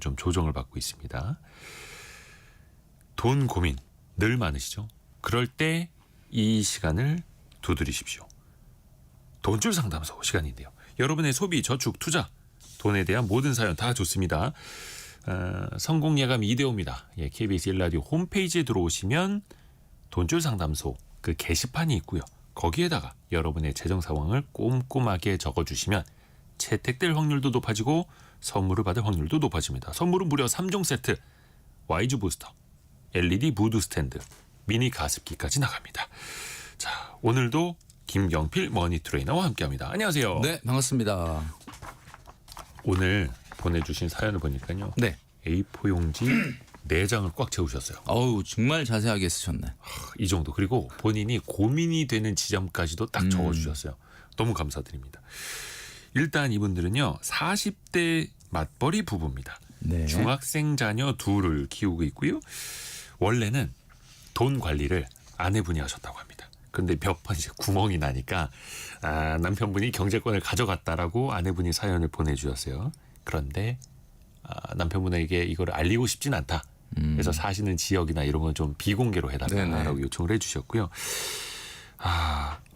좀 조정을 받고 있습니다. 돈 고민 늘 많으시죠? 그럴 때 이 시간을 두드리십시오. 돈줄 상담소 시간인데요. 여러분의 소비, 저축, 투자, 돈에 대한 모든 사연 다 좋습니다. 성공 예감 이대호입니다. 예, KBS 1라디오 홈페이지에 들어오시면 돈줄 상담소 그 게시판이 있고요. 거기에다가 여러분의 재정 상황을 꼼꼼하게 적어주시면 채택될 확률도 높아지고 선물을 받을 확률도 높아집니다. 선물은 무려 3종 세트, 와이즈 부스터, LED 무드 스탠드, 미니 가습기까지 나갑니다. 자, 오늘도 김경필 머니 트레이너와 함께합니다. 안녕하세요. 네, 반갑습니다. 오늘 보내주신 사연을 보니까요. 네. A4 용지 4장을 꽉 채우셨어요. 어우, 정말 자세하게 쓰셨네. 이 정도. 그리고 본인이 고민이 되는 지점까지도 딱 적어주셨어요. 너무 감사드립니다. 일단 이분들은요. 40대 맞벌이 부부입니다. 네. 중학생 자녀 둘을 키우고 있고요. 원래는 돈 관리를 아내분이 하셨다고 합니다. 근데 몇 번 이제 구멍이 나니까 남편분이 경제권을 가져갔다라고 아내분이 사연을 보내주셨어요. 그런데 남편분에게 이걸 알리고 싶진 않다. 그래서 사시는 지역이나 이런 건 좀 비공개로 해달라고 요청을 해주셨고요.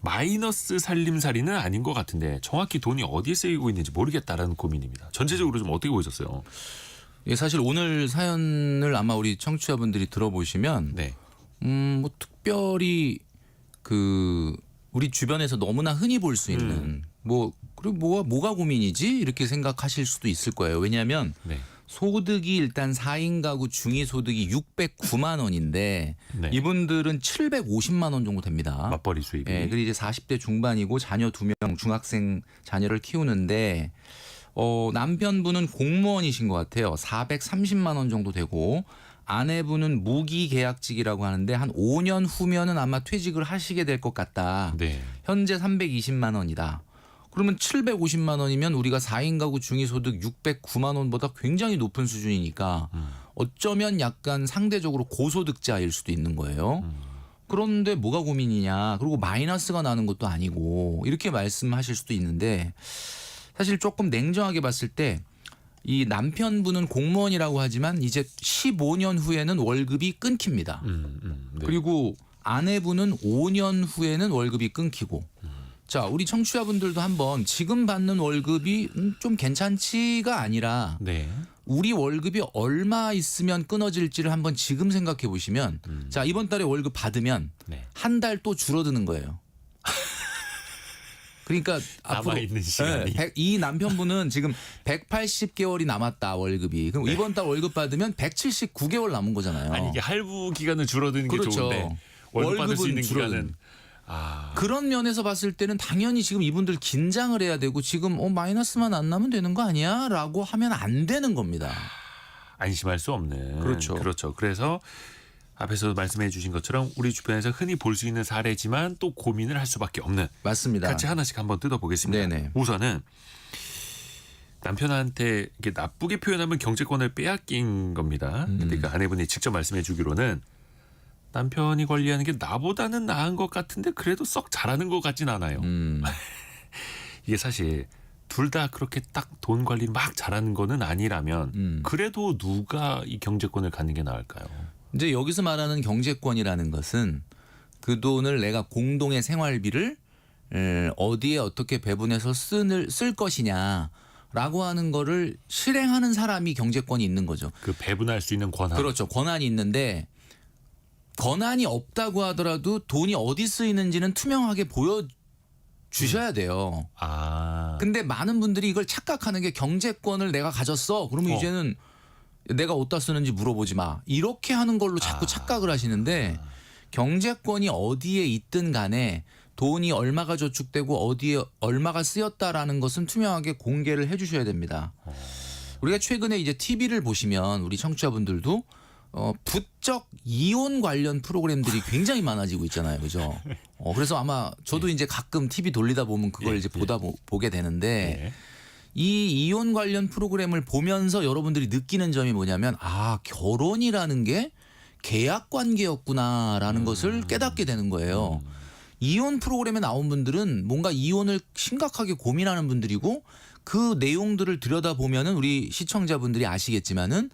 마이너스 살림살이는 아닌 것 같은데 정확히 돈이 어디에 쓰이고 있는지 모르겠다라는 고민입니다. 전체적으로 좀 어떻게 보셨어요? 예, 사실 오늘 사연을 아마 우리 청취자분들이 들어보시면 네. 뭐 특별히 그 우리 주변에서 너무나 흔히 볼 수 있는 뭐 그리고 뭐가 고민이지 이렇게 생각하실 수도 있을 거예요. 왜냐하면 네. 소득이 일단 4인 가구 중위 소득이 609만 원인데 네. 이분들은 750만 원 정도 됩니다. 맞벌이 수입이. 네, 그리고 이제 40대 중반이고 자녀 2명 중학생 자녀를 키우는데 남편분은 공무원이신 것 같아요. 430만 원 정도 되고 아내분은 무기계약직이라고 하는데 한 5년 후면은 아마 퇴직을 하시게 될 것 같다. 네. 현재 320만 원이다. 그러면 750만 원이면 우리가 4인 가구 중위소득 609만 원보다 굉장히 높은 수준이니까 어쩌면 약간 상대적으로 고소득자일 수도 있는 거예요. 그런데 뭐가 고민이냐. 그리고 마이너스가 나는 것도 아니고 이렇게 말씀하실 수도 있는데 사실 조금 냉정하게 봤을 때 이 남편분은 공무원이라고 하지만 이제 15년 후에는 월급이 끊깁니다. 네. 그리고 아내분은 5년 후에는 월급이 끊기고 자, 우리 청취자분들도 한번 지금 받는 월급이 좀 괜찮지가 아니라 네. 우리 월급이 얼마 있으면 끊어질지를 한번 지금 생각해 보시면 자, 이번 달에 월급 받으면 네. 한 달 또 줄어드는 거예요. 그러니까 앞으로 남아있는 시간이. 이 남편분은 지금 180개월이 남았다 월급이. 그럼 이번 달 월급 받으면 179개월 남은 거잖아요. 아니 이게 할부 기간은 줄어드는 게 그렇죠. 좋은데 월급 받을 수 있는 줄어드는. 기간은 그런 면에서 봤을 때는 당연히 지금 이분들 긴장을 해야 되고 지금 마이너스만 안 나면 되는 거 아니야? 라고 하면 안 되는 겁니다. 안심할 수 없는. 그렇죠. 그렇죠. 그래서 앞에서 말씀해 주신 것처럼 우리 주변에서 흔히 볼 수 있는 사례지만 또 고민을 할 수밖에 없는. 맞습니다. 같이 하나씩 한번 뜯어보겠습니다. 네네. 우선은 남편한테 이렇게 나쁘게 표현하면 경제권을 빼앗긴 겁니다. 근데 그 아내분이 직접 말씀해 주기로는 남편이 관리하는 게 나보다는 나은 것 같은데 그래도 썩 잘하는 것 같진 않아요. 이게 사실 둘 다 그렇게 딱 돈 관리를 막 잘하는 거는 아니라면 그래도 누가 이 경제권을 갖는 게 나을까요? 이제 여기서 말하는 경제권이라는 것은 그 돈을 내가 공동의 생활비를 어디에 어떻게 배분해서 쓸 것이냐라고 하는 거를 실행하는 사람이 경제권이 있는 거죠. 그 배분할 수 있는 권한. 그렇죠. 권한이 있는데 권한이 없다고 하더라도 돈이 어디 쓰이는지는 투명하게 보여주셔야 돼요. 근데 많은 분들이 이걸 착각하는 게 경제권을 내가 가졌어. 그러면 이제는 내가 어디다 쓰는지 물어보지 마. 이렇게 하는 걸로 자꾸 착각을 하시는데 경제권이 어디에 있든 간에 돈이 얼마가 저축되고 어디에 얼마가 쓰였다라는 것은 투명하게 공개를 해 주셔야 됩니다. 우리가 최근에 이제 TV를 보시면 우리 청취자분들도 부쩍 이혼 관련 프로그램들이 굉장히 많아지고 있잖아요. 그죠? 그래서 아마 저도 이제 가끔 TV 돌리다 보면 그걸 이제 보게 되는데 이 이혼 관련 프로그램을 보면서 여러분들이 느끼는 점이 뭐냐면 결혼이라는 게 계약 관계였구나라는 것을 깨닫게 되는 거예요. 이혼 프로그램에 나온 분들은 뭔가 이혼을 심각하게 고민하는 분들이고 그 내용들을 들여다보면은 우리 시청자분들이 아시겠지만은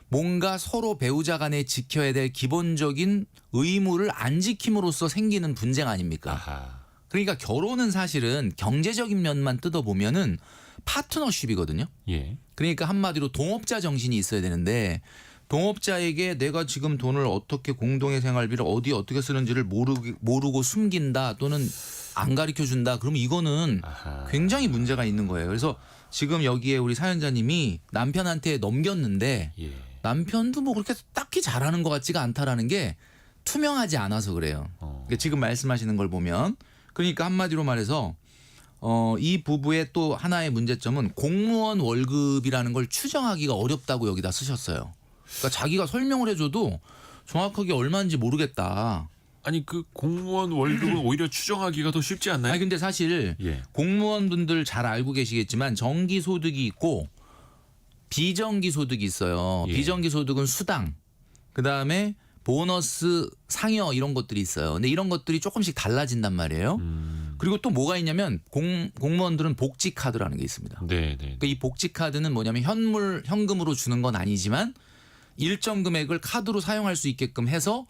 뭔가 서로 배우자 간에 지켜야 될 기본적인 의무를 안 지킴으로써 생기는 분쟁 아닙니까? 아하. 그러니까 결혼은 사실은 경제적인 면만 뜯어보면은 파트너십이거든요. 예. 그러니까 한마디로 동업자 정신이 있어야 되는데 동업자에게 내가 지금 돈을 어떻게 공동의 생활비를 어디에 어떻게 쓰는지를 모르고 숨긴다 또는 안 가르쳐 준다. 그러면 이거는 아하. 굉장히 문제가 있는 거예요. 그래서 지금 여기에 우리 사연자님이 남편한테 넘겼는데 예. 남편도 뭐 그렇게 딱히 잘하는 것 같지가 않다라는 게 투명하지 않아서 그래요. 그러니까 지금 말씀하시는 걸 보면 그러니까 한마디로 말해서 이 부부의 또 하나의 문제점은 공무원 월급이라는 걸 추정하기가 어렵다고 여기다 쓰셨어요. 그러니까 자기가 설명을 해줘도 정확하게 얼마인지 모르겠다. 아니 그 공무원 월급은 오히려 추정하기가 더 쉽지 않나요? 아니 근데 사실 예. 공무원분들 잘 알고 계시겠지만 정기 소득이 있고 비정기 소득이 있어요. 예. 비정기 소득은 수당, 그다음에 보너스, 상여 이런 것들이 있어요. 근데 이런 것들이 조금씩 달라진단 말이에요. 그리고 또 뭐가 있냐면 공무원들은 복지 카드라는 게 있습니다. 네, 네. 그러니까 이 복지 카드는 뭐냐면 현금으로 주는 건 아니지만 일정 금액을 카드로 사용할 수 있게끔 해서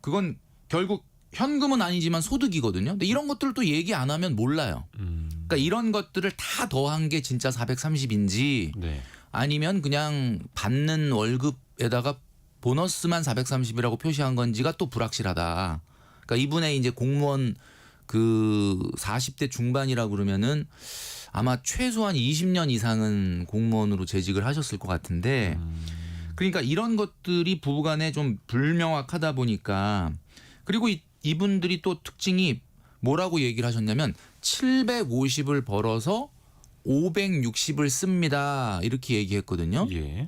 그건 결국 현금은 아니지만 소득이거든요. 근데 이런 것들을 또 얘기 안 하면 몰라요. 그러니까 이런 것들을 다 더한 게 진짜 430인지 네. 아니면 그냥 받는 월급에다가 보너스만 430이라고 표시한 건지가 또 불확실하다. 그러니까 이분의 이제 공무원 그 40대 중반이라 그러면은 아마 최소한 20년 이상은 공무원으로 재직을 하셨을 것 같은데 그러니까 이런 것들이 부부간에 좀 불명확하다 보니까 그리고 이분들이 또 특징이 뭐라고 얘기를 하셨냐면 750을 벌어서 560을 씁니다. 이렇게 얘기했거든요. 예.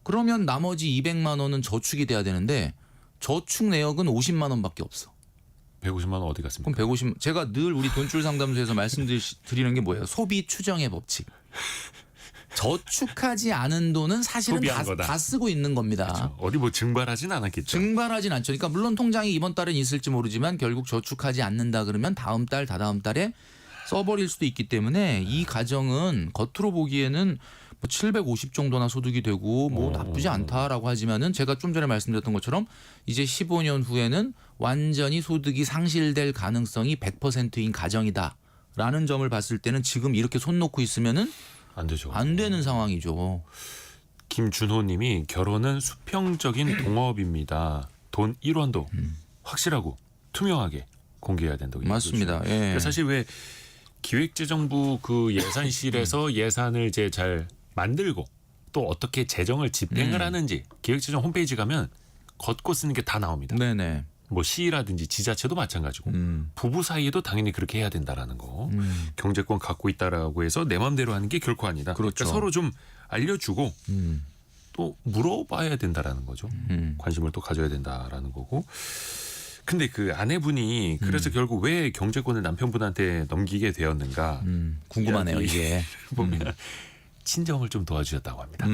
그러면 나머지 200만 원은 저축이 돼야 되는데 저축 내역은 50만 원밖에 없어. 150만 원 어디 갔습니까? 그럼 150 제가 늘 우리 돈줄 상담소에서 말씀드리는 게 뭐예요? 소비 추정의 법칙. 저축하지 않은 돈은 사실은 다 쓰고 있는 겁니다. 그렇죠. 어디 뭐 증발하진 않았겠죠. 증발하진 않죠. 그러니까 물론 통장이 이번 달은 있을지 모르지만 결국 저축하지 않는다 그러면 다음 달, 다다음 달에 써버릴 수도 있기 때문에 이 가정은 겉으로 보기에는 뭐 750 정도나 소득이 되고 뭐 나쁘지 않다라고 하지만은 제가 좀 전에 말씀드렸던 것처럼 이제 15년 후에는 완전히 소득이 상실될 가능성이 100%인 가정이다라는 점을 봤을 때는 지금 이렇게 손 놓고 있으면은 안 되죠. 안 되는 상황이죠. 김준호 님이 결혼은 수평적인 동업입니다. 돈 1원도 확실하고 투명하게 공개해야 된다고 맞습니다. 예. 그러니까 사실 왜 기획재정부 그 예산실에서 예산을 이제 잘 만들고 또 어떻게 재정을 집행을 하는지 기획재정 홈페이지 가면 걷고 쓰는 게 다 나옵니다. 네네. 뭐 시라든지 지자체도 마찬가지고 부부 사이에도 당연히 그렇게 해야 된다라는 거. 경제권 갖고 있다라고 해서 내 마음대로 하는 게 결코 아니다. 그렇죠. 그러니까 서로 좀 알려주고 또 물어봐야 된다라는 거죠. 관심을 또 가져야 된다라는 거고. 근데 그 아내분이 그래서 결국 왜 경제권을 남편분한테 넘기게 되었는가 궁금하네요 이게. 보면 친정을 좀 도와주셨다고 합니다.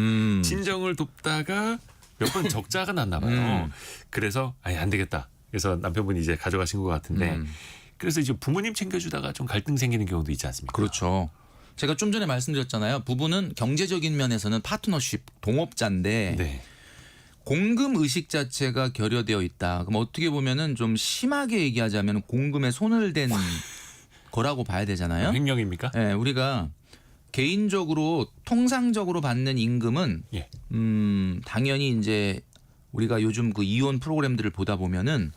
친정을 돕다가 몇 번 적자가 났나 봐요. 그래서 아니 안 되겠다. 그래서 남편분이 이제 가져가신 것 같은데 그래서 이제 부모님 챙겨주다가 좀 갈등 생기는 경우도 있지 않습니까? 그렇죠. 제가 좀 전에 말씀드렸잖아요. 부부는 경제적인 면에서는 파트너십 동업자인데 네. 공금 의식 자체가 결여되어 있다. 그럼 어떻게 보면은 좀 심하게 얘기하자면 공금에 손을 댄 거라고 봐야 되잖아요. 횡령입니까? 네, 우리가 개인적으로 통상적으로 받는 임금은 예. 당연히 이제 우리가 요즘 그 이혼 프로그램들을 보다 보면은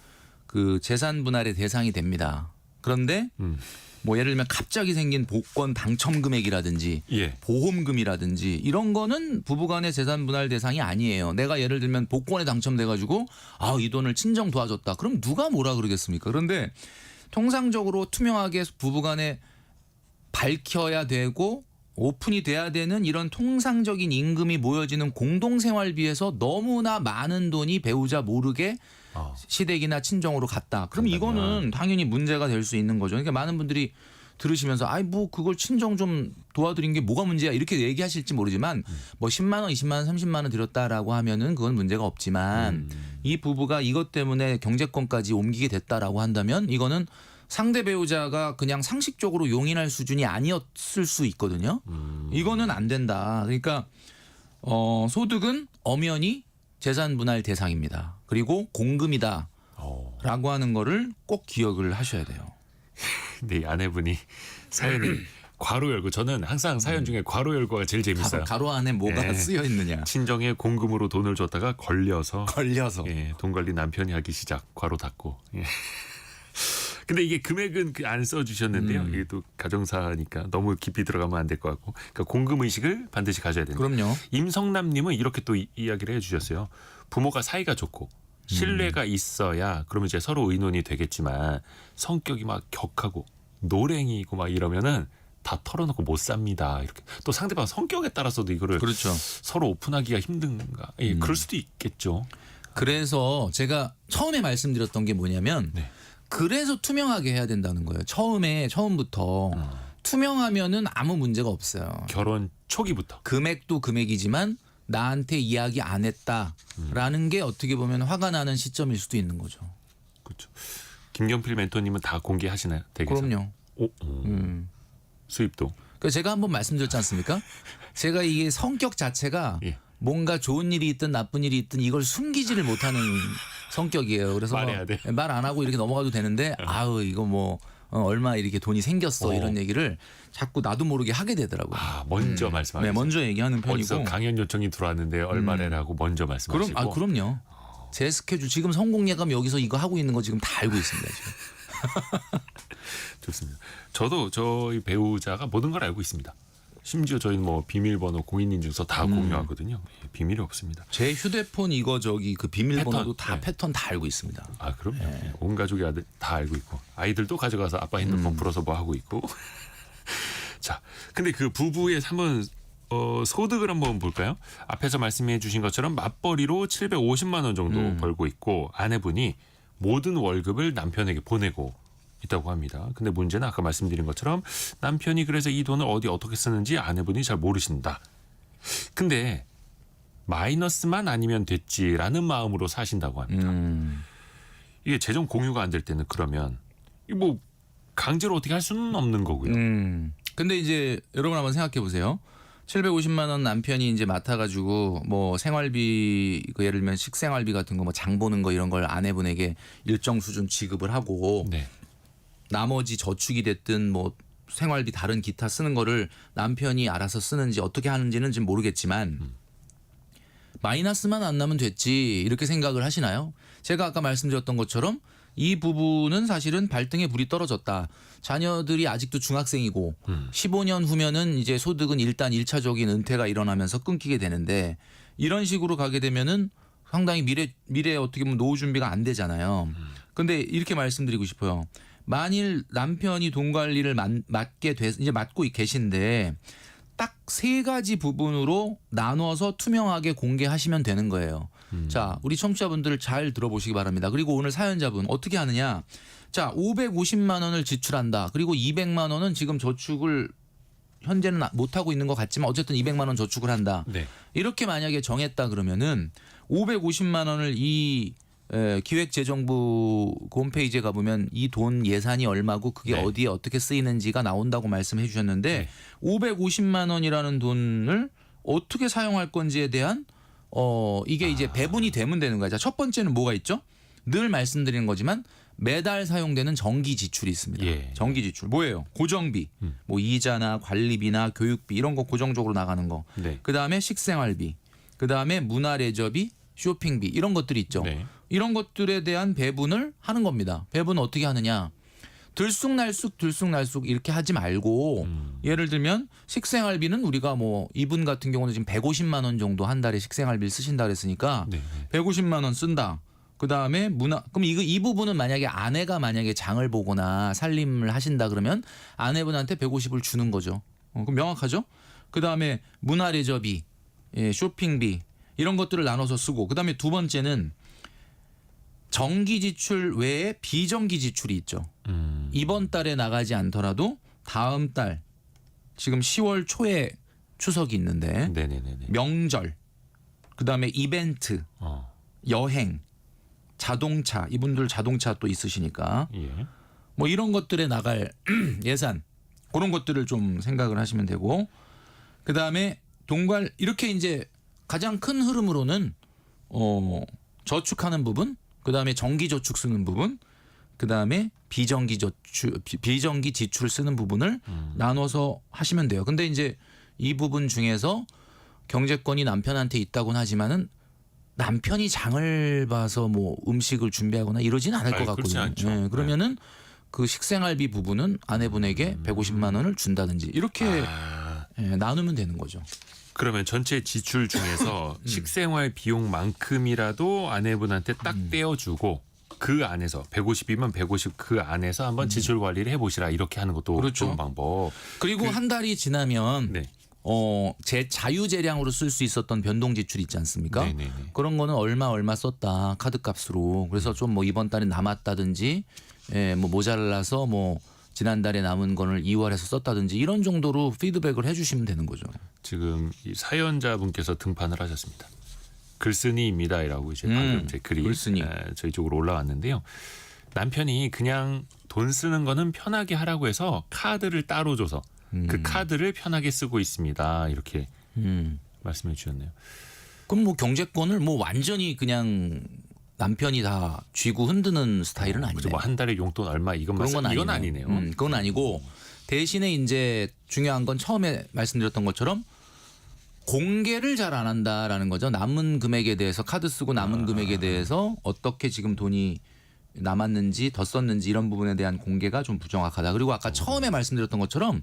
그 재산 분할의 대상이 됩니다. 그런데 뭐 예를 들면 갑자기 생긴 복권 당첨 금액이라든지 예. 보험금이라든지 이런 거는 부부간의 재산 분할 대상이 아니에요. 내가 예를 들면 복권에 당첨돼 가지고 이 돈을 친정 도와줬다. 그럼 누가 뭐라 그러겠습니까? 그런데 통상적으로 투명하게 부부간에 밝혀야 되고 오픈이 돼야 되는 이런 통상적인 임금이 모여지는 공동생활비에서 너무나 많은 돈이 배우자 모르게 시댁이나 친정으로 갔다. 그럼 이거는 당연히 문제가 될 수 있는 거죠. 그러니까 많은 분들이 들으시면서 뭐 그걸 친정 좀 도와드린 게 뭐가 문제야 이렇게 얘기하실지 모르지만 뭐 10만 원, 20만 원, 30만 원 들였다라고 하면은 그건 문제가 없지만 이 부부가 이것 때문에 경제권까지 옮기게 됐다라고 한다면 이거는 상대 배우자가 그냥 상식적으로 용인할 수준이 아니었을 수 있거든요. 이거는 안 된다. 그러니까 소득은 엄연히 재산 분할 대상입니다. 그리고 공금이다. 라고 하는 거를 꼭 기억을 하셔야 돼요. 근데 이 아내분이 사연을 괄호 열고 저는 항상 사연 중에 괄호 열고가 제일 재밌어요. 가로 안에 뭐가 예. 쓰여 있느냐. 친정에 공금으로 돈을 줬다가 걸려서 예. 돈 관리 남편이 하기 시작. 괄호 닫고. 예. 근데 이게 금액은 안 써주셨는데요. 이게 또 가정사니까 너무 깊이 들어가면 안 될 것 같고. 그러니까 공금 의식을 반드시 가져야 됩니다. 그럼요. 임성남님은 이렇게 또 이야기를 해주셨어요. 부모가 사이가 좋고 신뢰가 있어야 그러면 이제 서로 의논이 되겠지만 성격이 막 격하고 노랭이고 막 이러면은 다 털어놓고 못 삽니다. 이렇게 또 상대방 성격에 따라서도 이거를 그렇죠. 서로 오픈하기가 힘든가? 예, 그럴 수도 있겠죠. 그래서 제가 처음에 말씀드렸던 게 뭐냐면 네. 그래서 투명하게 해야 된다는 거예요. 처음부터 투명하면은 아무 문제가 없어요. 결혼 초기부터. 금액도 금액이지만 나한테 이야기 안 했다라는 게 어떻게 보면 화가 나는 시점일 수도 있는 거죠. 그렇죠. 김경필 멘토님은 다 공개하시나요? 댁에서? 그럼요. 수입도. 그러니까 제가 한번 말씀드렸지 않습니까? 제가 이게 성격 자체가 예. 뭔가 좋은 일이 있든 나쁜 일이 있든 이걸 숨기지를 못하는 성격이에요. 그래서 말해야 돼. 말 안 하고 이렇게 넘어가도 되는데 아우 이거 뭐 얼마 이렇게 돈이 생겼어 이런 얘기를 자꾸 나도 모르게 하게 되더라고요. 먼저 말씀하세요. 네, 먼저 얘기하는 어디서 편이고. 강연 요청이 들어왔는데 얼마래라고 먼저 말씀하시고. 그럼요. 제 스케줄 지금 성공예감 여기서 이거 하고 있는 거 지금 다 알고 있습니다. 지금. 좋습니다. 저도 저희 배우자가 모든 걸 알고 있습니다. 심지어 저희는 뭐 비밀번호 공인인증서 다 공유하거든요. 예, 비밀이 없습니다. 제 휴대폰 이거 그 비밀번호도 패턴, 패턴 다 알고 있습니다. 아 그럼요. 예, 온 가족이 다 알고 있고 아이들도 가져가서 아빠 핸드폰 풀어서 뭐 하고 있고. 자, 근데 그 부부의 한번 소득을 한번 볼까요? 앞에서 말씀해 주신 것처럼 맞벌이로 750만 원 정도 벌고 있고 아내분이 모든 월급을 남편에게 보내고 있다고 합니다. 근데 문제는 아까 말씀드린 것처럼 남편이 그래서 이 돈을 어떻게 쓰는지 아내분이 잘 모르신다. 근데 마이너스만 아니면 됐지라는 마음으로 사신다고 합니다. 이게 재정 공유가 안 될 때는 그러면 뭐 강제로 어떻게 할 수는 없는 거고요. 근데 이제 여러분 한번 생각해 보세요. 750만 원 남편이 이제 맡아가지고 뭐 생활비 예를 들면 식생활비 같은 거 뭐 장 보는 거 이런 걸 아내분에게 일정 수준 지급을 하고 네. 나머지 저축이 됐든 뭐 생활비 다른 기타 쓰는 거를 남편이 알아서 쓰는지 어떻게 하는지는 지금 모르겠지만 마이너스만 안 나면 됐지 이렇게 생각을 하시나요? 제가 아까 말씀드렸던 것처럼 이 부부는 사실은 발등에 불이 떨어졌다. 자녀들이 아직도 중학생이고 15년 후면은 이제 소득은 일단 1차적인 은퇴가 일어나면서 끊기게 되는데 이런 식으로 가게 되면은 상당히 미래에 어떻게 보면 노후 준비가 안 되잖아요. 근데 이렇게 말씀드리고 싶어요. 만일 남편이 돈 관리를 이제 맡고 계신데 딱 3가지 부분으로 나눠서 투명하게 공개하시면 되는 거예요. 자, 우리 청취자분들 잘 들어보시기 바랍니다. 그리고 오늘 사연자분 어떻게 하느냐? 자, 550만 원을 지출한다. 그리고 200만 원은 지금 저축을 현재는 못 하고 있는 것 같지만 어쨌든 200만 원 저축을 한다. 네. 이렇게 만약에 정했다 그러면은 550만 원을 기획재정부 홈페이지에 가보면 이 돈 예산이 얼마고 그게 네. 어디에 어떻게 쓰이는지가 나온다고 말씀해 주셨는데 550만 원이라는 돈을 어떻게 사용할 건지에 대한 이게 이제 배분이 되면 되는 거죠. 첫 번째는 뭐가 있죠? 늘 말씀드리는 거지만 매달 사용되는 정기 지출이 있습니다. 예. 정기 지출 뭐예요? 고정비, 뭐 이자나 관리비나 교육비 이런 거 고정적으로 나가는 거. 네. 그다음에 식생활비, 그다음에 문화레저비, 쇼핑비 이런 것들이 있죠. 네. 이런 것들에 대한 배분을 하는 겁니다. 배분은 어떻게 하느냐? 들쑥날쑥 이렇게 하지 말고 예를 들면 식생활비는 우리가 뭐 이분 같은 경우는 지금 150만 원 정도 한 달에 식생활비를 쓰신다 그랬으니까 네. 150만 원 쓴다. 그다음에 그럼 이 부분은 만약에 아내가 장을 보거나 살림을 하신다 그러면 아내분한테 150을 주는 거죠. 그럼 명확하죠? 그다음에 문화레저비, 쇼핑비 이런 것들을 나눠서 쓰고 그다음에 두 번째는 정기 지출 외에 비정기 지출이 있죠. 이번 달에 나가지 않더라도 다음 달 지금 10월 초에 추석이 있는데 네네네. 명절 그다음에 이벤트 여행 자동차 이분들 자동차 또 있으시니까 예. 뭐 이런 것들에 나갈 예산 그런 것들을 좀 생각을 하시면 되고 그다음에 동관 이렇게 이제 가장 큰 흐름으로는 저축하는 부분, 그다음에 정기 저축 쓰는 부분, 그다음에 비정기 지출 쓰는 부분을 나눠서 하시면 돼요. 근데 이제 이 부분 중에서 경제권이 남편한테 있다고는 하지만은 남편이 장을 봐서 뭐 음식을 준비하거나 이러진 않을 것 그렇지 같거든요. 않죠. 예, 그러면은 그 식생활비 부분은 아내분에게 150만 원을 준다든지 이렇게 예, 나누면 되는 거죠. 그러면 전체 지출 중에서 식생활 비용만큼이라도 아내분한테 딱 떼어주고 그 안에서 150이면 150 그 안에서 한번 지출 관리를 해보시라 이렇게 하는 것도 그렇죠. 좋은 방법. 그리고 한 달이 지나면 네. 제 자유재량으로 쓸 수 있었던 변동 지출 있지 않습니까? 네네네. 그런 거는 얼마 썼다 카드값으로 그래서 좀 뭐 이번 달에 남았다든지 예, 뭐 모자라서 뭐 지난달에 남은 거를 2월에서 썼다든지 이런 정도로 피드백을 해주시면 되는 거죠. 지금 이 사연자분께서 등판을 하셨습니다. 글쓴이입니다라고 이제 방금 제 글이 글쓴이. 저희 쪽으로 올라왔는데요. 남편이 그냥 돈 쓰는 거는 편하게 하라고 해서 카드를 따로 줘서 그 카드를 편하게 쓰고 있습니다. 이렇게 말씀해 주셨네요. 그럼 뭐 경제권을 뭐 완전히 그냥 남편이 다 쥐고 흔드는 스타일은 아니에요. 뭐 한 달에 용돈 얼마 이것만 그런 건 이건 아니네요. 아니네요. 그건 아니고 대신에 이제 중요한 건 처음에 말씀드렸던 것처럼 공개를 잘 안 한다라는 거죠. 남은 금액에 대해서 카드 쓰고 남은 금액에 대해서 어떻게 지금 돈이 남았는지 더 썼는지 이런 부분에 대한 공개가 좀 부정확하다. 그리고 아까 처음에 말씀드렸던 것처럼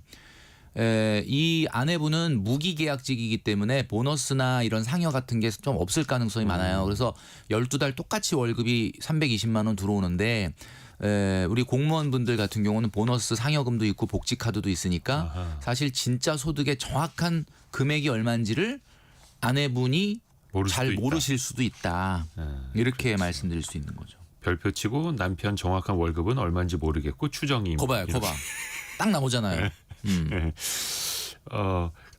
이 아내분은 무기계약직이기 때문에 보너스나 이런 상여 같은 게 좀 없을 가능성이 많아요. 그래서 12달 똑같이 월급이 320만 원 들어오는데 우리 공무원분들 같은 경우는 보너스 상여금도 있고 복지카드도 있으니까 사실 진짜 소득의 정확한 금액이 얼마인지를 아내분이 잘 모르실 수도 있다. 이렇게 말씀드릴 수 있는 거죠. 별표 치고 남편 정확한 월급은 얼마인지 모르겠고 추정이. 거봐요. 딱 나오잖아요.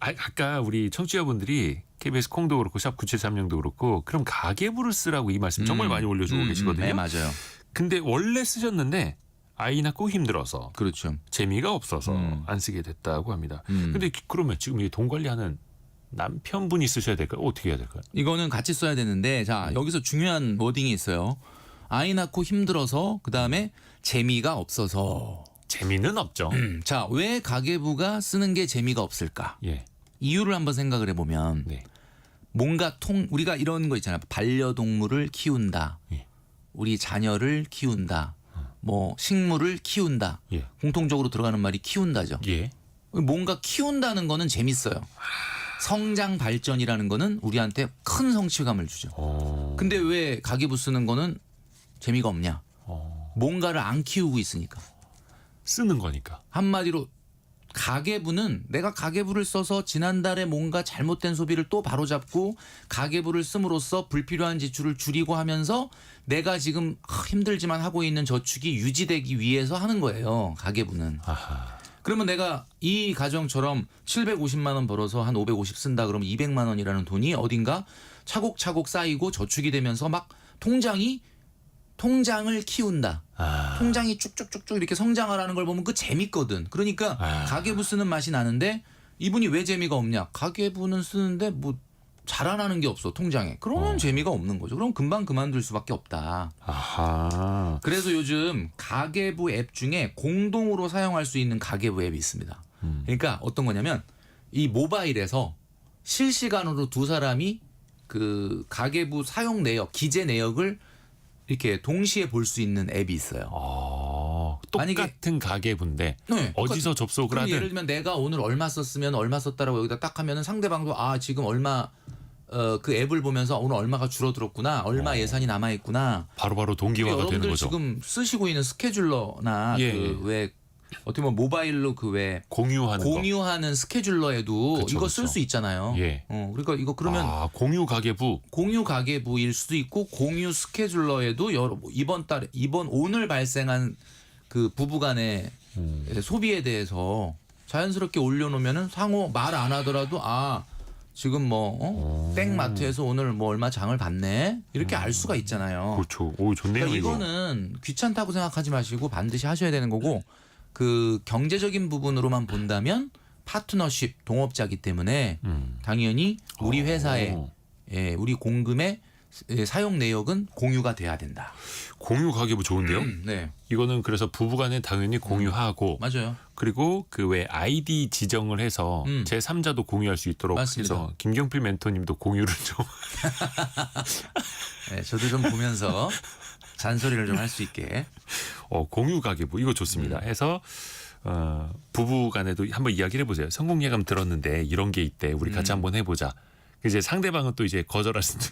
아까 우리 청취자분들이 KBS 콩도 그렇고 샵 9730도 그렇고 그럼 가계부를 쓰라고 이 말씀 정말 많이 올려주고 계시거든요. 네, 맞아요. 근데 원래 쓰셨는데 아이 낳고 힘들어서 그렇죠. 재미가 없어서 안 쓰게 됐다고 합니다. 근데 그러면 지금 이 돈 관리하는 남편분이 쓰셔야 될까요? 어떻게 해야 될까요? 이거는 같이 써야 되는데 자 여기서 중요한 워딩이 있어요. 아이 낳고 힘들어서 그다음에 재미가 없어서. 재미는 없죠. 자, 왜 가계부가 쓰는 게 재미가 없을까? 예. 이유를 한번 생각을 해보면 네. 뭔가 우리가 이런 거 있잖아요. 반려동물을 키운다. 예. 우리 자녀를 키운다. 뭐 식물을 키운다. 예. 공통적으로 들어가는 말이 키운다죠. 예. 뭔가 키운다는 거는 재밌어요. 성장 발전이라는 거는 우리한테 큰 성취감을 주죠. 근데 왜 가계부 쓰는 거는 재미가 없냐? 뭔가를 안 키우고 있으니까. 쓰는 거니까. 한마디로 가계부는 내가 가계부를 써서 지난달에 뭔가 잘못된 소비를 또 바로잡고 가계부를 씀으로써 불필요한 지출을 줄이고 하면서 내가 지금 힘들지만 하고 있는 저축이 유지되기 위해서 하는 거예요. 가계부는. 아하. 그러면 내가 이 가정처럼 750만 원 벌어서 한 550 쓴다 그러면 200만 원이라는 돈이 어딘가 차곡차곡 쌓이고 저축이 되면서 막 통장을 키운다. 통장이 쭉쭉쭉쭉 이렇게 성장하라는 걸 보면 그 재밌거든. 그러니까 가계부 쓰는 맛이 나는데 이분이 왜 재미가 없냐. 가계부는 쓰는데 뭐 자라나는 게 없어 통장에. 그러면 재미가 없는 거죠. 그럼 금방 그만둘 수밖에 없다. 아하. 그래서 요즘 가계부 앱 중에 공동으로 사용할 수 있는 가계부 앱이 있습니다. 그러니까 어떤 거냐면 이 모바일에서 실시간으로 두 사람이 그 가계부 사용 내역, 기재 내역을 이렇게 동시에 볼 수 있는 앱이 있어요. 똑같은 가계부인데 네, 어디서 접속을 하든. 예를 들면 내가 오늘 얼마 썼으면 얼마 썼다라고 여기다 딱 하면은 상대방도 지금 얼마 그 앱을 보면서 오늘 얼마가 줄어들었구나. 얼마 예산이 남아 있구나. 바로바로 동기화가 되는 거죠. 지금 쓰시고 있는 스케줄러나 예. 그 왜 어떻게 보면 모바일로 그 왜 공유하는 스케줄러에도 그쵸, 이거 쓸 그쵸. 수 있잖아요. 예. 그러니까 이거 그러면 공유 가계부. 공유 가계부일 수도 있고 공유 스케줄러에도 오늘 발생한 그 부부간의 소비에 대해서 자연스럽게 올려놓으면은 상호 말 안 하더라도 지금 뭐 땡마트에서 오늘 뭐 얼마 장을 봤네 이렇게 알 수가 있잖아요. 그렇죠. 오 좋네요. 그러니까 이거. 이거는 귀찮다고 생각하지 마시고 반드시 하셔야 되는 거고 그 경제적인 부분으로만 본다면 파트너십 동업자기 때문에 당연히 우리 회사의 우리 공금의 사용 내역은 공유가 돼야 된다. 공유 가계부 좋은데요? 네, 이거는 그래서 부부간에 당연히 공유하고 맞아요. 그리고 그 외 아이디 지정을 해서 제 3자도 공유할 수 있도록 맞습니다. 해서 김경필 멘토님도 공유를 좀 네, 저도 좀 보면서 잔소리를 좀 할 수 있게. 공유 가계부 이거 좋습니다. 해서 부부간에도 한번 이야기를 해보세요. 성공 예감 들었는데 이런 게 있대. 우리 같이 한번 해보자. 이제 상대방은 또 이제 거절할 수도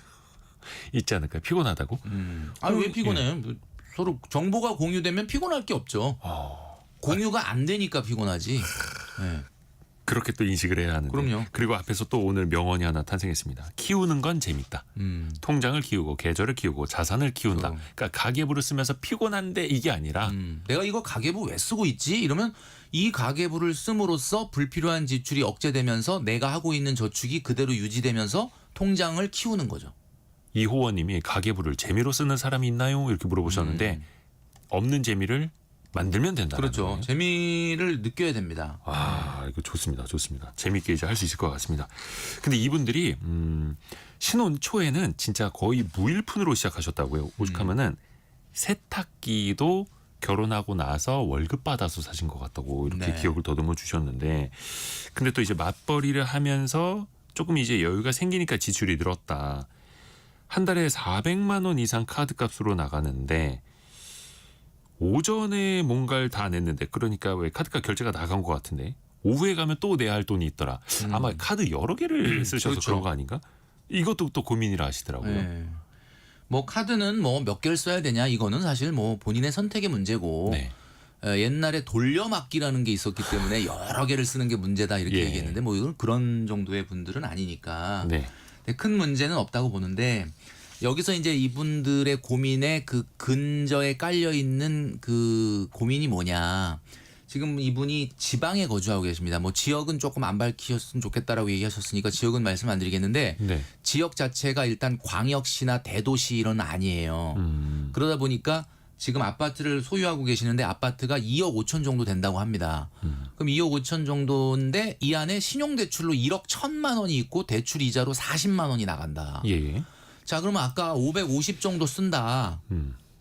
있지 않을까요? 피곤하다고? 왜 피곤해? 서로 정보가 공유되면 피곤할 게 없죠. 공유가 안 되니까 피곤하지. 네. 그렇게 또 인식을 해야 하는데. 그럼요. 그리고 앞에서 또 오늘 명언이 하나 탄생했습니다. 키우는 건 재밌다. 통장을 키우고 계좌를 키우고 자산을 키운다. 그러니까 가계부를 쓰면서 피곤한데 이게 아니라 내가 이거 가계부 왜 쓰고 있지? 이러면 이 가계부를 씀으로써 불필요한 지출이 억제되면서 내가 하고 있는 저축이 그대로 유지되면서 통장을 키우는 거죠. 이호원님이 가계부를 재미로 쓰는 사람이 있나요? 이렇게 물어보셨는데 없는 재미를 만들면 된다. 그렇죠. 재미를 느껴야 됩니다. 이거 좋습니다. 좋습니다. 재밌게 이제 할 수 있을 것 같습니다. 근데 이분들이 신혼 초에는 진짜 거의 무일푼으로 시작하셨다고요. 오죽하면은 세탁기도 결혼하고 나서 월급 받아서 사신 것 같다고 이렇게 네. 기억을 더듬어 주셨는데 근데 또 이제 맞벌이를 하면서 조금 이제 여유가 생기니까 지출이 늘었다. 한 달에 400만 원 이상 카드값으로 나가는데 오전에 뭔가를 다 냈는데 그러니까 왜 카드값 결제가 나간 것 같은데 오후에 가면 또 내야 할 돈이 있더라. 아마 카드 여러 개를 쓰셔서 그렇죠. 그런 거 아닌가? 이것도 또 고민이라 하시더라고요. 네. 뭐 카드는 뭐 몇 개를 써야 되냐 이거는 사실 뭐 본인의 선택의 문제고 네. 옛날에 돌려막기라는 게 있었기 때문에 여러 개를 쓰는 게 문제다 이렇게 예. 얘기했는데 뭐 이건 그런 정도의 분들은 아니니까 네. 큰 문제는 없다고 보는데 여기서 이제 이분들의 고민에 그 근저에 깔려 있는 그 고민이 뭐냐. 지금 이분이 지방에 거주하고 계십니다. 뭐 지역은 조금 안 밝히셨으면 좋겠다라고 얘기하셨으니까 지역은 말씀 안 드리겠는데 네. 지역 자체가 일단 광역시나 대도시 이런 아니에요. 그러다 보니까 지금 아파트를 소유하고 계시는데 아파트가 2억 5천 정도 된다고 합니다. 그럼 2억 5천 정도인데 이 안에 신용대출로 1억 1천만 원이 있고 대출 이자로 40만 원이 나간다. 예. 자 그러면 아까 550 정도 쓴다.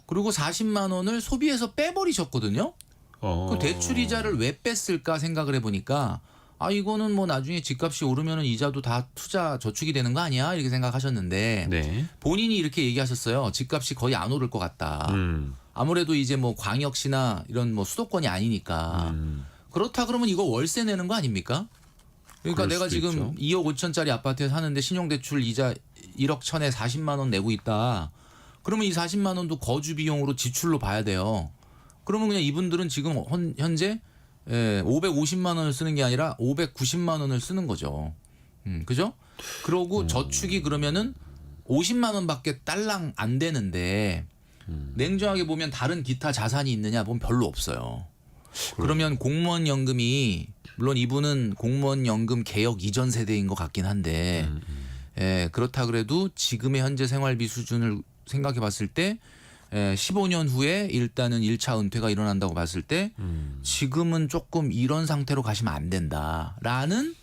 그리고 40만 원을 소비해서 빼버리셨거든요. 그 대출 이자를 왜 뺐을까 생각을 해보니까 이거는 뭐 나중에 집값이 오르면은 이자도 다 투자 저축이 되는 거 아니야 이렇게 생각하셨는데 네. 본인이 이렇게 얘기하셨어요. 집값이 거의 안 오를 것 같다. 아무래도 이제 뭐 광역시나 이런 뭐 수도권이 아니니까 그렇다 그러면 이거 월세 내는 거 아닙니까? 그러니까 그럴 내가 수도 지금 있죠. 2억 5천짜리 아파트에 사는데 신용대출 이자 1억 천에 40만 원 내고 있다. 그러면 이 40만 원도 거주 비용으로 지출로 봐야 돼요. 그러면 그냥 이분들은 지금 현재 550만 원을 쓰는 게 아니라 590만 원을 쓰는 거죠. 그죠? 그러고 저축이 그러면은 50만 원밖에 딸랑 안 되는데 냉정하게 보면 다른 기타 자산이 있느냐 보면 별로 없어요. 그러면 공무원 연금이 물론 이분은 공무원 연금 개혁 이전 세대인 것 같긴 한데 그렇다 그래도 지금의 현재 생활비 수준을 생각해 봤을 때 15년 후에 일단은 1차 은퇴가 일어난다고 봤을 때 지금은 조금 이런 상태로 가시면 안 된다라는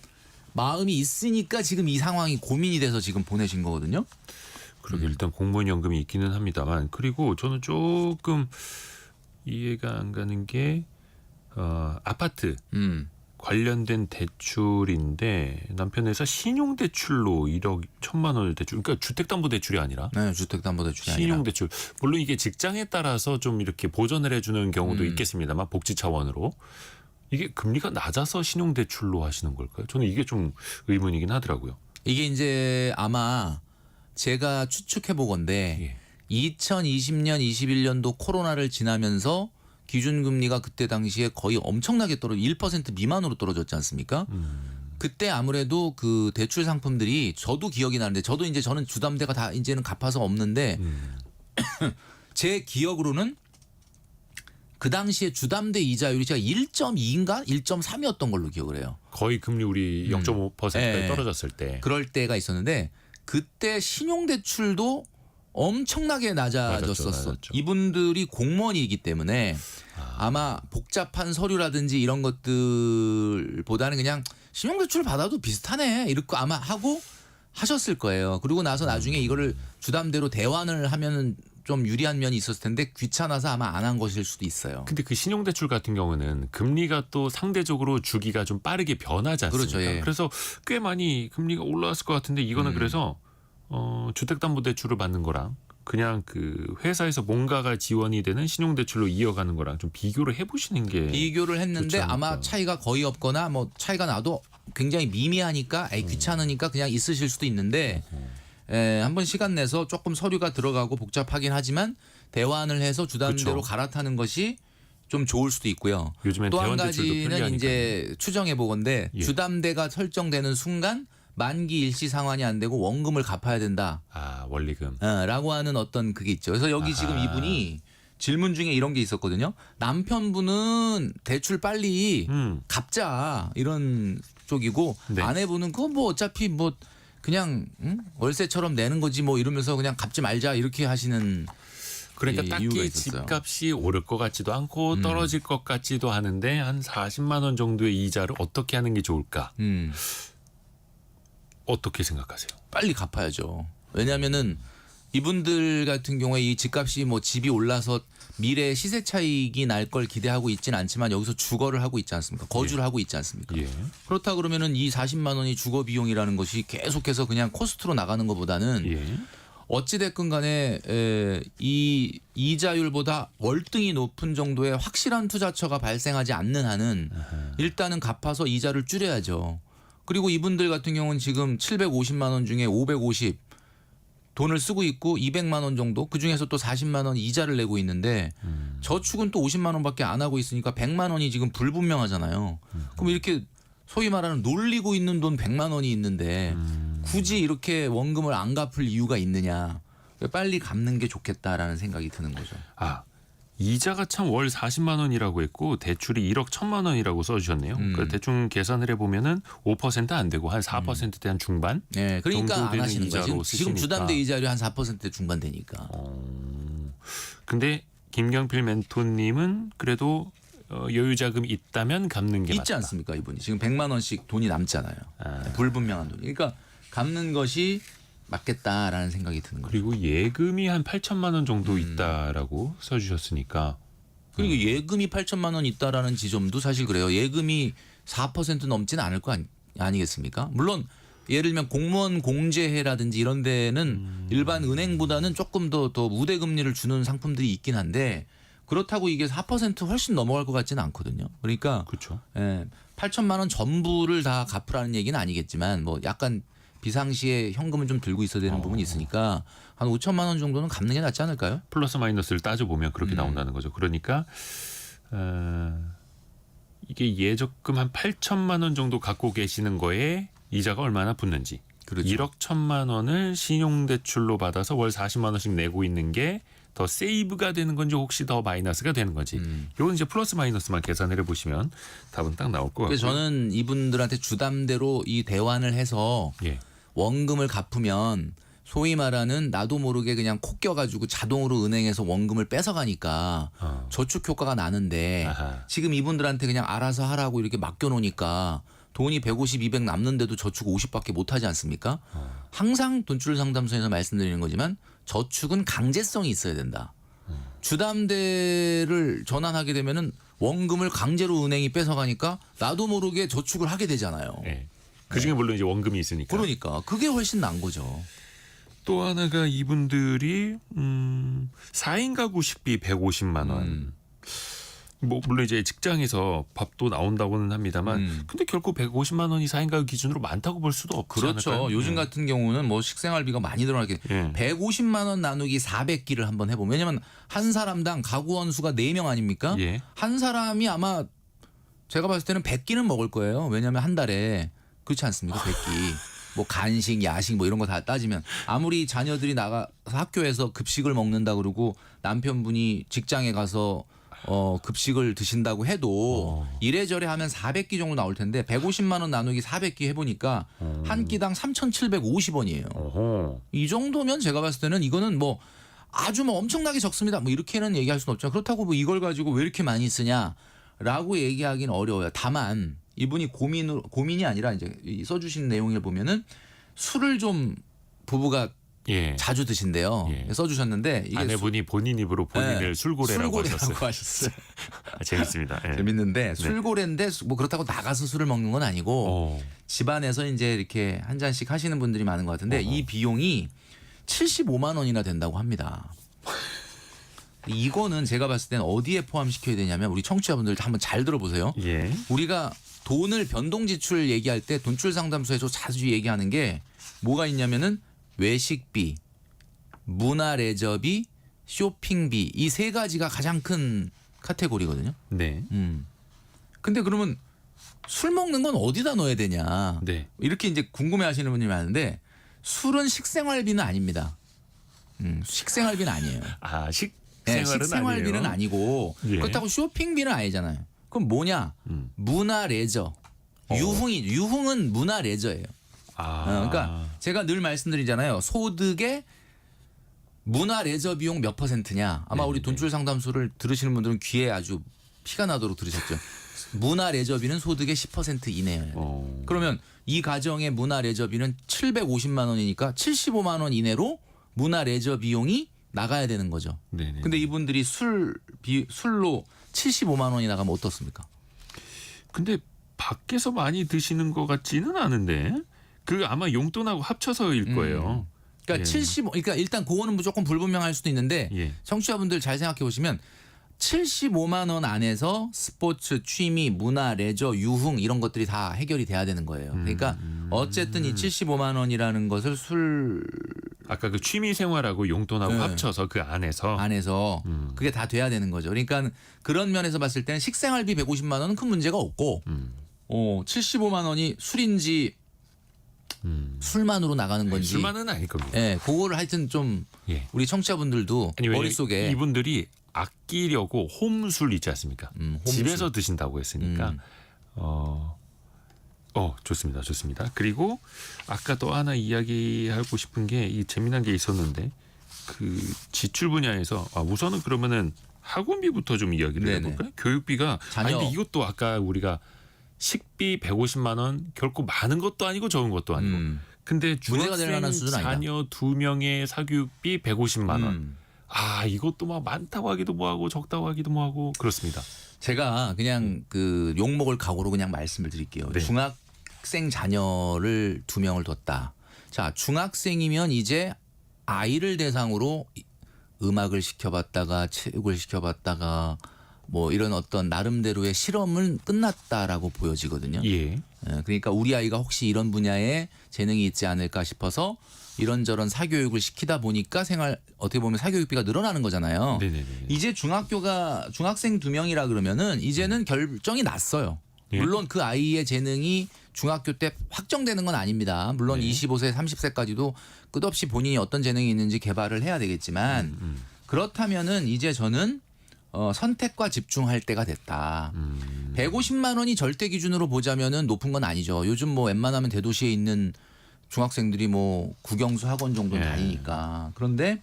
마음이 있으니까 지금 이 상황이 고민이 돼서 지금 보내신 거거든요. 그러게 일단 공무원 연금이 있기는 합니다만 그리고 저는 조금 이해가 안 가는 게 아파트 관련된 대출인데 남편 회사 신용대출로 1억 1천만 원을 대출 그러니까 주택담보대출이 아니라 네, 주택담보대출이 아니라. 신용대출 물론 이게 직장에 따라서 좀 이렇게 보전을 해주는 경우도 있겠습니다만 복지 차원으로 이게 금리가 낮아서 신용대출로 하시는 걸까요? 저는 이게 좀 의문이긴 하더라고요. 이게 이제 아마 제가 추측해 보건데 2020년 21년도 코로나를 지나면서 기준금리가 그때 당시에 거의 엄청나게 1% 미만으로 떨어졌지 않습니까? 그때 아무래도 그 대출 상품들이 저도 기억이 나는데 저는 주담대가 다 이제는 갚아서 없는데 제 기억으로는 그 당시에 주담대 이자율이 제가 1.2인가 1.3이었던 걸로 기억을 해요. 거의 금리율이 0.5%까지 네. 떨어졌을 때. 그럴 때가 있었는데 그때 신용대출도 엄청나게 낮아졌었어. 낮았죠. 이분들이 공무원이기 때문에 아마 복잡한 서류라든지 이런 것들보다는 그냥 신용대출 받아도 비슷하네 이렇게 아마 하고 하셨을 거예요. 그리고 나서 나중에 이거를 주담대로 대환을 하면은 좀 유리한 면이 있었을 텐데 귀찮아서 아마 안 한 것일 수도 있어요. 근데 그 신용대출 같은 경우는 금리가 또 상대적으로 주기가 좀 빠르게 변하지 않습니까? 그렇죠, 예. 그래서 꽤 많이 금리가 올라왔을 것 같은데 이거는 그래서 주택담보대출을 받는 거랑 그냥 그 회사에서 뭔가가 지원이 되는 신용대출로 이어가는 거랑 좀 비교를 해보시는 게 비교를 했는데 좋지 않을까. 아마 차이가 거의 없거나 뭐 차이가 나도 굉장히 미미하니까 귀찮으니까 그냥 있으실 수도 있는데 한번 시간 내서 조금 서류가 들어가고 복잡하긴 하지만 대환을 해서 주담대로 그쵸. 갈아타는 것이 좀 좋을 수도 있고요. 요즘엔 또 한 대환대출도 가지는 편리하니까요. 이제 추정해 보건데 예. 주담대가 설정되는 순간 만기 일시 상환이 안 되고 원금을 갚아야 된다. 원리금. 라고 하는 어떤 그게 있죠. 그래서 여기 지금 이분이 질문 중에 이런 게 있었거든요. 남편분은 대출 빨리 갚자 이런 쪽이고 네. 아내분은 그거 뭐 어차피 뭐 그냥 월세처럼 내는 거지 뭐 이러면서 그냥 갚지 말자 이렇게 하시는 그러니까 이 이유가 딱히 있었어요. 집값이 오를 것 같지도 않고 떨어질 것 같지도 않은데 한 40만 원 정도의 이자를 어떻게 하는 게 좋을까? 어떻게 생각하세요? 빨리 갚아야죠. 왜냐하면은 이분들 같은 경우에 이 집값이 뭐 집이 올라서 미래 시세 차익이 날 걸 기대하고 있지는 않지만 여기서 주거를 하고 있지 않습니까? 거주를 하고 있지 않습니까? 예. 그렇다 그러면은 이 40만 원이 주거 비용이라는 것이 계속해서 그냥 코스트로 나가는 것보다는 예. 어찌 됐건 간에 이 이자율보다 월등히 높은 정도의 확실한 투자처가 발생하지 않는 한은 일단은 갚아서 이자를 줄여야죠. 그리고 이분들 같은 경우는 지금 750만 원 중에 550 돈을 쓰고 있고 200만 원 정도 그중에서 또 40만 원 이자를 내고 있는데 저축은 또 50만 원밖에 안 하고 있으니까 100만 원이 지금 불분명하잖아요. 그럼 이렇게 소위 말하는 놀리고 있는 돈 100만 원이 있는데 굳이 이렇게 원금을 안 갚을 이유가 있느냐. 빨리 갚는 게 좋겠다라는 생각이 드는 거죠. 이자가 참 월 40만 원이라고 했고 대출이 1억 1천만 원이라고 써주셨네요. 그러니까 대충 계산을 해보면은 5%안 되고 한 4%대 한 중반. 네, 그러니까 정도 안 되는 하시는 이자로 거죠. 지금 쓰시니까. 주담대 이자율이 한 4%대 중반 되니까. 근데 김경필 멘토님은 그래도 여유 자금이 있다면 갚는 게 있지 맞다. 않습니까 이분이 지금 100만 원씩 돈이 남잖아요. 불분명한 돈. 그러니까 갚는 것이 맞겠다라는 생각이 드는 거죠. 그리고 예금이 한 8천만 원 정도 있다라고 써주셨으니까. 그리고 예금이 8천만 원 있다라는 지점도 사실 그래요. 예금이 4% 넘지는 않을 거 아니겠습니까? 물론 예를 들면 공무원 공제회라든지 이런 데는 일반 은행보다는 조금 더 우대금리를 주는 상품들이 있긴 한데 그렇다고 이게 4% 훨씬 넘어갈 것 같지는 않거든요. 그러니까 그렇죠. 8천만 원 전부를 다 갚으라는 얘기는 아니겠지만 뭐 약간 비상시에 현금을 좀 들고 있어야 되는 부분이 있으니까 한 5천만 원 정도는 갚는 게 낫지 않을까요? 플러스 마이너스를 따져보면 그렇게 나온다는 거죠. 그러니까 이게 예적금 한 8천만 원 정도 갖고 계시는 거에 이자가 얼마나 붙는지. 그렇죠. 1억 1천만 원을 신용대출로 받아서 월 40만 원씩 내고 있는 게 더 세이브가 되는 건지 혹시 더 마이너스가 되는 건지. 이건 이제 플러스 마이너스만 계산을 해보시면 답은 딱 나올 것 같고요. 그래서 저는 이분들한테 주담대로 이 대환을 해서 예. 원금을 갚으면 소위 말하는 나도 모르게 그냥 코 껴가지고 자동으로 은행에서 원금을 뺏어가니까 저축 효과가 나는데 아하. 지금 이분들한테 그냥 알아서 하라고 이렇게 맡겨놓으니까 돈이 150, 200 남는데도 저축 50밖에 못하지 않습니까? 항상 돈줄 상담소에서 말씀드리는 거지만 저축은 강제성이 있어야 된다. 주담대를 전환하게 되면은 원금을 강제로 은행이 뺏어가니까 나도 모르게 저축을 하게 되잖아요. 예. 그중에 물론 이제 원금이 있으니까. 그러니까 그게 훨씬 나은 거죠. 또 하나가 이분들이 4인 가구 식비 150만 원. 뭐 물론 이제 직장에서 밥도 나온다고는 합니다만 근데 결코 150만 원이 4인 가구 기준으로 많다고 볼 수도 없지 그렇죠. 않을까요? 요즘 같은 경우는 뭐 식생활비가 많이 들어가게 예. 150만 원 나누기 400끼를 한번 해보면 왜냐면 한 사람당 가구원 수가 4명 아닙니까? 예. 한 사람이 아마 제가 봤을 때는 100끼는 먹을 거예요. 왜냐하면 한 달에 그렇지 않습니까? 100끼. 뭐 간식, 야식 뭐 이런 거 다 따지면 아무리 자녀들이 나가서 학교에서 급식을 먹는다 그러고 남편분이 직장에 가서 급식을 드신다고 해도 이래저래 하면 400끼 정도 나올 텐데 150만 원 나누기 400끼 해보니까 한 끼당 3,750원이에요. 이 정도면 제가 봤을 때는 이거는 뭐 아주 뭐 엄청나게 적습니다. 뭐 이렇게는 얘기할 수는 없죠. 그렇다고 뭐 이걸 가지고 왜 이렇게 많이 쓰냐라고 얘기하기는 어려워요. 다만 이분이 고민이 아니라 이제 써주신 내용을 보면은 술을 좀 부부가 자주 드신대요. 써주셨는데 이게 아내분이 본인 입으로 본인을 술고래라고 하셨어요. 재밌습니다. 재밌는데 술고래인데 뭐 그렇다고 나가서 술을 먹는 건 아니고 집안에서 이제 이렇게 한 잔씩 하시는 분들이 많은 것 같은데 이 비용이 75만 원이나 된다고 합니다. 이거는 제가 봤을 때는 어디에 포함시켜야 되냐면 우리 청취자분들 한번 잘 들어보세요. 우리가 돈을 변동 지출 얘기할 때 돈줄 상담소에서 자주 얘기하는 게 뭐가 있냐면은 외식비, 문화 레저비, 쇼핑비 이 세 가지가 가장 큰 카테고리거든요. 네. 근데 그러면 술 먹는 건 어디다 넣어야 되냐? 이렇게 이제 궁금해하시는 분들이 많은데 술은 식생활비는 아닙니다. 식생활비는 아니에요. 식생활비는 아니고 그렇다고 쇼핑비는 아니잖아요. 그럼 뭐냐? 문화 레저. 유흥은 문화 레저예요. 그러니까 제가 늘 말씀드리잖아요. 소득의 문화 레저 비용 몇 %냐. 아마 우리 돈줄 상담소를 들으시는 분들은 귀에 아주 피가 나도록 들으셨죠. 문화 레저비는 소득의 10% 이내예요. 그러면 이 가정의 문화 레저비는 750만 원이니까 75만 원 이내로 문화 레저 비용이 나가야 되는 거죠. 근데 이분들이 술로 75만 원이 나가면 어떻습니까? 근데 밖에서 많이 드시는 것 같지는 않은데 그 아마 용돈하고 합쳐서일 거예요. 그러니까 그러니까 일단 그거는 무조건 불분명할 수도 있는데 청취자분들 잘 생각해 보시면 75만 원 안에서 스포츠, 취미, 문화, 레저, 유흥 이런 것들이 다 해결이 돼야 되는 거예요. 그러니까 어쨌든 이 75만 원이라는 것을 아까 그 취미 생활하고 용돈하고 합쳐서 그 안에서 그게 다 돼야 되는 거죠. 그러니까 그런 면에서 봤을 때는 식생활비 150만 원은 큰 문제가 없고 75만 원이 술인지 술만으로 나가는 건지 술만은 아닐 겁니다. 그거를 하여튼 좀 우리 청취자분들도 머릿속에 이분들이 아끼려고 홈술 있지 않습니까? 집에서 드신다고 했으니까 좋습니다. 그리고 아까 또 하나 이야기하고 싶은 게 이 재미난 게 있었는데 그 지출 분야에서 우선은 그러면은 학원비부터 좀 이야기를 해볼까요? 교육비가 근데 이것도 아까 우리가 식비 150만 원 결코 많은 것도 아니고 적은 것도 아니고 근데 중학생 자녀 2명의 사교육비 150만 원. 이것도 막 많다고 하기도 뭐하고 적다고 하기도 뭐하고 그렇습니다. 제가 그냥 그 욕먹을 각오로 그냥 말씀을 드릴게요. 중학생 자녀를 2명을 뒀다. 자, 중학생이면 이제 아이를 대상으로 음악을 시켜봤다가 체육을 시켜봤다가 뭐 이런 어떤 나름대로의 실험은 끝났다라고 보여지거든요. 그러니까 우리 아이가 혹시 이런 분야에 재능이 있지 않을까 싶어서 이런저런 사교육을 시키다 보니까 어떻게 보면 사교육비가 늘어나는 거잖아요. 이제 중학생 2명이라 그러면은 이제는 결정이 났어요. 물론 그 아이의 재능이 중학교 때 확정되는 건 아닙니다. 물론 25세, 30세까지도 끝없이 본인이 어떤 재능이 있는지 개발을 해야 되겠지만 그렇다면은 이제 저는 선택과 집중할 때가 됐다. 150만 원이 절대 기준으로 보자면은 높은 건 아니죠. 요즘 뭐 웬만하면 대도시에 있는 중학생들이 뭐 국영수 학원 정도는 다니니까. 그런데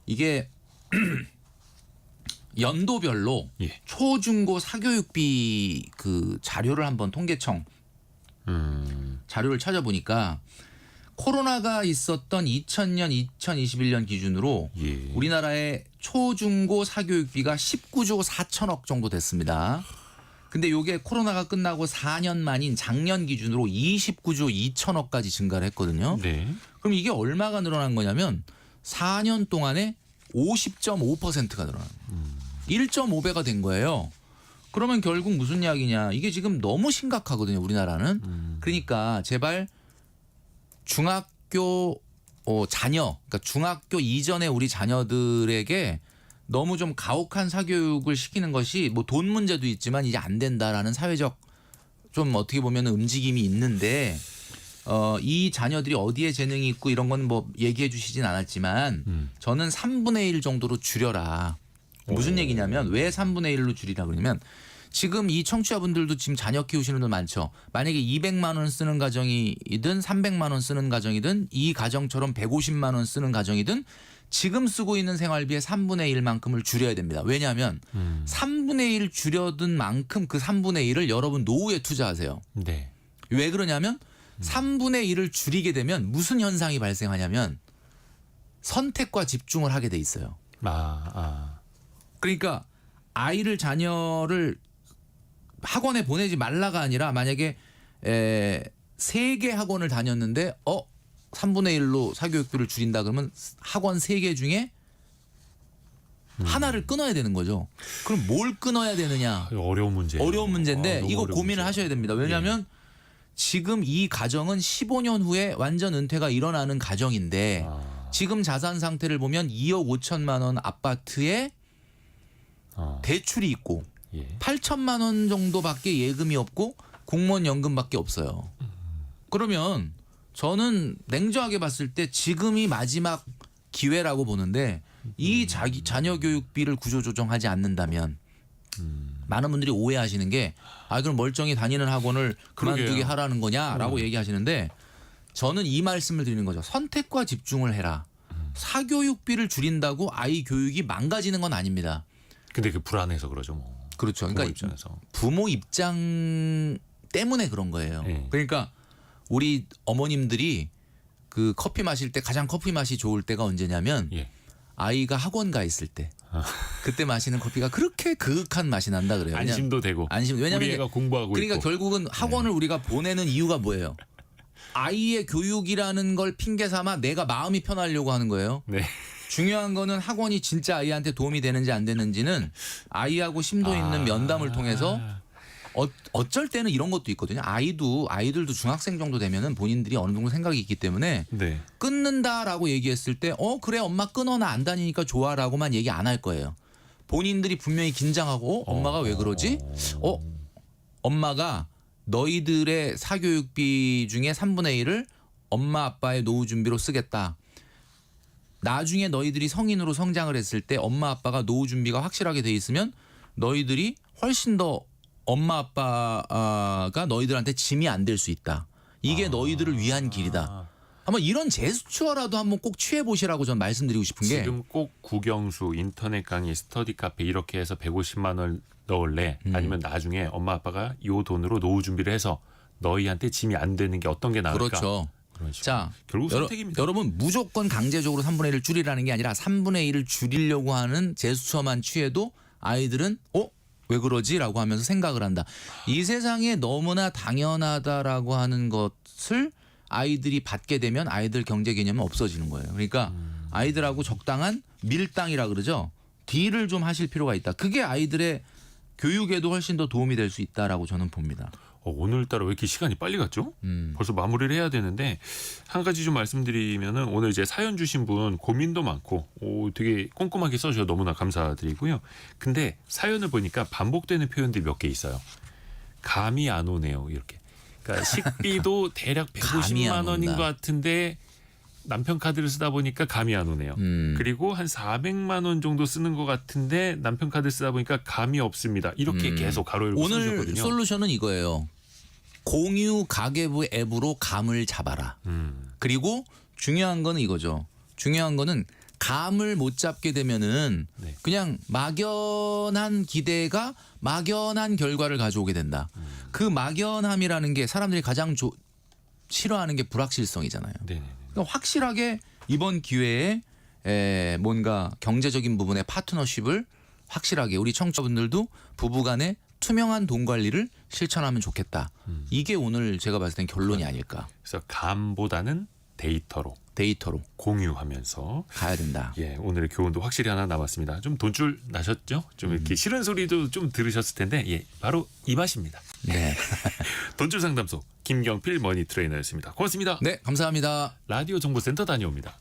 이게 연도별로 초중고 사교육비 그 자료를 한번 통계청 자료를 찾아보니까 코로나가 있었던 2000년, 2021년 기준으로 우리나라의 초중고 사교육비가 19조 4천억 정도 됐습니다. 근데 이게 코로나가 끝나고 4년 만인 작년 기준으로 29조 2천억까지 증가를 했거든요. 그럼 이게 얼마가 늘어난 거냐면 4년 동안에 50.5%가 늘어난 거예요. 1.5배가 된 거예요. 그러면 결국 무슨 이야기냐. 이게 지금 너무 심각하거든요. 우리나라는. 그러니까 제발 중학교 자녀, 그러니까 중학교 이전에 우리 자녀들에게 너무 좀 가혹한 사교육을 시키는 것이 뭐 돈 문제도 있지만 이제 안 된다라는 사회적 좀 어떻게 보면 움직임이 있는데 이 자녀들이 어디에 재능이 있고 이런 건 뭐 얘기해 주시진 않았지만 저는 3분의 1 정도로 줄여라. 무슨 얘기냐면 왜 3분의 1로 줄이라 그러냐면 지금 이 청취자분들도 지금 자녀 키우시는 분 많죠. 만약에 200만 원 쓰는 가정이든 300만 원 쓰는 가정이든 이 가정처럼 150만 원 쓰는 가정이든 지금 쓰고 있는 생활비의 3분의 1만큼을 줄여야 됩니다. 왜냐하면 3분의 1 줄여둔 만큼 그 3분의 1을 여러분 노후에 투자하세요. 네. 왜 그러냐면 3분의 1을 줄이게 되면 무슨 현상이 발생하냐면 선택과 집중을 하게 돼 있어요. 그러니까 자녀를 학원에 보내지 말라가 아니라 만약에 3개 학원을 다녔는데 3분의 1로 사교육비를 줄인다 그러면 학원 3개 중에 하나를 끊어야 되는 거죠. 그럼 뭘 끊어야 되느냐? 어려운 문제. 어려운 문제인데 너무 이거 어려운 고민을 문제예요. 하셔야 됩니다. 왜냐하면 지금 이 가정은 15년 후에 완전 은퇴가 일어나는 가정인데 지금 자산 상태를 보면 2억 5천만 원 아파트에 대출이 있고 예. 8천만 원 정도밖에 예금이 없고 공무원 연금밖에 없어요. 그러면 저는 냉정하게 봤을 때 지금이 마지막 기회라고 보는데 이 자녀 교육비를 구조조정하지 않는다면 많은 분들이 오해하시는 게 그럼 멀쩡히 다니는 학원을 그만두게 그러게요. 하라는 거냐라고 얘기하시는데 저는 이 말씀을 드리는 거죠. 선택과 집중을 해라. 사교육비를 줄인다고 아이 교육이 망가지는 건 아닙니다. 근데 그 불안해서 그러죠 뭐. 그렇죠. 부모 그러니까 입장에서. 부모 입장 때문에 그런 거예요. 네. 그러니까 우리 어머님들이 그 커피 마실 때 가장 커피 맛이 좋을 때가 언제냐면 예. 아이가 학원 가 있을 때 그때 마시는 커피가 그렇게 그윽한 맛이 난다 그래요. 그냥 안심도 되고. 왜냐면 우리 애가 공부하고 그러니까 있고. 결국은 학원을 우리가 보내는 이유가 뭐예요? 아이의 교육이라는 걸 핑계 삼아 내가 마음이 편하려고 하는 거예요. 네. 중요한 거는 학원이 진짜 아이한테 도움이 되는지 안 되는지는 아이하고 심도 있는 면담을 통해서 어쩔 때는 이런 것도 있거든요. 아이들도 중학생 정도 되면은 본인들이 어느 정도 생각이 있기 때문에 네. 끊는다라고 얘기했을 때 그래 엄마 끊어 나 안 다니니까 좋아라고만 얘기 안 할 거예요. 본인들이 분명히 긴장하고 엄마가 왜 그러지? 엄마가 너희들의 사교육비 중에 3분의 1을 엄마 아빠의 노후 준비로 쓰겠다. 나중에 너희들이 성인으로 성장을 했을 때 엄마 아빠가 노후 준비가 확실하게 돼 있으면 너희들이 훨씬 더 엄마 아빠가 너희들한테 짐이 안 될 수 있다. 이게 너희들을 위한 길이다. 한번 이런 제스처라도 한번 꼭 취해 보시라고 전 말씀드리고 싶은 게 지금 꼭 국영수, 인터넷 강의, 스터디 카페 이렇게 해서 150만 원 넣을래? 아니면 나중에 엄마 아빠가 이 돈으로 노후 준비를 해서 너희한테 짐이 안 되는 게 어떤 게 나을까? 그렇죠. 그런 식으로. 자, 결국 선택입니다. 여러분 무조건 강제적으로 3분의 1을 줄이라는 게 아니라 3분의 1을 줄이려고 하는 제스처만 취해도 아이들은 왜 그러지라고 하면서 생각을 한다. 이 세상에 너무나 당연하다라고 하는 것을 아이들이 받게 되면 아이들 경제 개념은 없어지는 거예요. 그러니까 아이들하고 적당한 밀당이라 그러죠. 딜을 좀 하실 필요가 있다. 그게 아이들의 교육에도 훨씬 더 도움이 될 수 있다라고 저는 봅니다. 오늘따라 왜 이렇게 시간이 빨리 갔죠? 벌써 마무리를 해야 되는데 한 가지 좀 말씀드리면은 오늘 이제 사연 주신 분 고민도 많고 되게 꼼꼼하게 써주셔서 너무나 감사드리고요. 근데 사연을 보니까 반복되는 표현들이 몇 개 있어요. 감이 안 오네요. 이렇게. 그러니까 식비도 대략 감이 안 150만 원인 온다. 것 같은데 남편 카드를 쓰다 보니까 감이 안 오네요. 그리고 한 400만 원 정도 쓰는 것 같은데 남편 카드 쓰다 보니까 감이 없습니다. 이렇게 계속 가로 열고 오늘 써주셨거든요. 솔루션은 이거예요. 공유 가계부 앱으로 감을 잡아라. 그리고 중요한 거는 이거죠. 중요한 거는 감을 못 잡게 되면은 네. 그냥 막연한 기대가 막연한 결과를 가져오게 된다. 그 막연함이라는 게 사람들이 가장 싫어하는 게 불확실성이잖아요. 네네. 그러니까 확실하게 이번 기회에 뭔가 경제적인 부분의 파트너십을 확실하게 우리 청취자분들도 부부간의 투명한 돈 관리를 실천하면 좋겠다. 이게 오늘 제가 봤을 땐 결론이 아닐까. 그래서 감보다는 데이터로 공유하면서 가야 된다. 예, 오늘의 교훈도 확실히 하나 남았습니다. 좀 돈줄 나셨죠? 좀 이렇게 싫은 소리도 좀 들으셨을 텐데 예, 바로 이 맛입니다. 네. 돈줄 상담소 김경필 머니 트레이너였습니다. 고맙습니다. 네, 감사합니다. 라디오 정보센터 다녀옵니다.